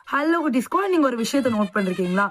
Hello குட்டிஸ்கோ, நீங்க ஒரு விஷயத்த நோட் பண்ணிருக்கீங்களா?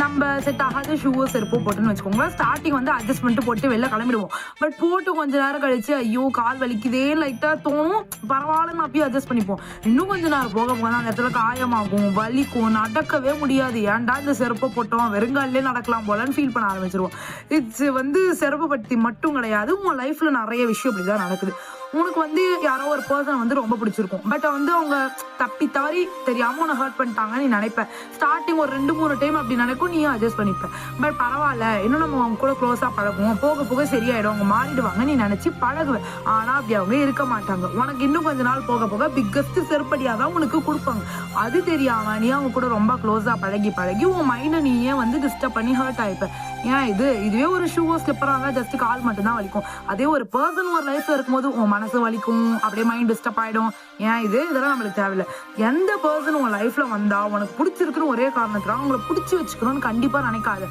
நம்ம செட் ஆகாத ஷூவோ செருப்போ போட்டுன்னு வச்சுக்கோங்களேன். ஸ்டார்டிங் வந்து அட்ஜஸ்ட் பண்ணிட்டு போட்டு வெளில கிளம்பிடுவோம். பட் போட்டு கொஞ்ச நேரம் கழிச்சு ஐயோ கால் வலிக்குதே லைட்டா தோணும். பரவாயில்லன்னு அப்பயே அட்ஜஸ்ட் பண்ணிப்போம். இன்னும் கொஞ்ச நேரம் போக போக அந்த இடத்துல காயமாகும், வலிக்கும், நடக்கவே முடியாது. ஏன்டா இந்த செருப்பை போட்டோம், வெறுங்காலே நடக்கலாம் போலன்னு ஃபீல் பண்ண ஆரம்பிச்சிருவோம். இட்ஸ் வந்து செருப்பு பத்தி மட்டும் கிடையாது, உங்க லைஃப்ல நிறைய விஷயம் இப்படிதான் நடக்குது. உனக்கு வந்து யாரோ ஒரு பர்சன் வந்து ரொம்ப பிடிச்சிருக்கும். பட் வந்து அவங்க தப்பி தவறி தெரியாம உன்னை ஹர்ட் பண்ணிட்டாங்கன்னு நீ நினைப்ப. ஸ்டார்டிங் ஒரு 2-3 டைம் அப்படி நினைக்கும், நீயும் அட்ஜஸ்ட் பண்ணிப்ப. பட் பரவாயில்ல, இன்னும் நம்ம அவங்க கூட க்ளோஸா பழகுவோம், போக போக சரியாயிடும், அவங்க மாறிடுவாங்க நீ நினைச்சு பழகுவ. ஆனா அப்படி அவங்க இருக்க மாட்டாங்க. உனக்கு இன்னும் கொஞ்ச நாள் போக போக பிக்கஸ்ட் செருப்படியாதான் உனக்கு கொடுப்பாங்க. அது தெரியாம நீ அவங்க கூட ரொம்ப க்ளோஸா பழகி பழகி உன் மைண்டை நீயே வந்து டிஸ்டர்ப் பண்ணி ஹர்ட் ஆயிப்ப. ஏன் இதுவே ஒரு ஷூவோ ஸ்லிப்பரா இருந்தா ஜஸ்ட் கால் மட்டும் தான் வலிக்கும். அதே ஒரு பர்சன் ஒரு லைஃப்ல இருக்கும்போது உன் மனசு வலிக்கும், அப்படியே மைண்ட் டிஸ்டர்ப் ஆயிடும். ஏன் இதெல்லாம் நம்மளுக்கு தேவையில்லை. எந்த பர்சன் உன் லைஃப்ல வந்தா உனக்கு பிடிச்சிருக்குன்னு ஒரே காரணத்துக்காக உங்களை பிடிச்சி வச்சுக்கணும்னு கண்டிப்பா நினைக்காது.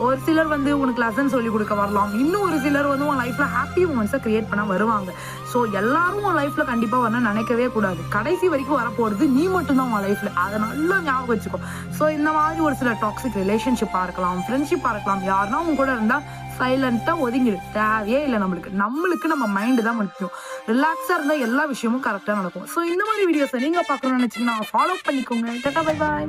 ஒரு சிலர் வந்து உனக்கு லெசன் சொல்லி கொடுக்க வரலாம், இன்னும் ஒரு சிலர் வந்து உன் லைஃப்ல ஹாப்பி மூமெண்ட்ஸை கிரியேட் பண்ண வருவாங்க. ஸோ எல்லாரும் உன் லைஃப்ல கண்டிப்பா வரணும்னு நினைக்கவே கூடாது. கடைசி வரைக்கும் வரப்போறது நீ மட்டும்தான் உன் லைஃப்ல, அதை நல்லா ஞாபகம் வச்சுக்கோ. ஸோ இந்த மாதிரி ஒரு சில டாக்ஸிக் ரிலேஷன்ஷிப்பா இருக்கலாம், ஃப்ரெண்ட்ஷிப்பா இருக்கலாம், யாருன்னா உங்க கூட இருந்தா சைலண்டா ஒதுங்கிடு. தேவையே இல்லை நம்மளுக்கு நம்ம மைண்டு தான் முக்கியம். ரிலாக்ஸா இருந்தா எல்லா விஷயமும் கரெக்டா நடக்கும். ஸோ இந்த மாதிரி வீடியோஸை நீங்க பார்க்கணும்னு நினைச்சீங்கன்னா ஃபாலோ பண்ணிக்கோங்க. Tata, bye bye.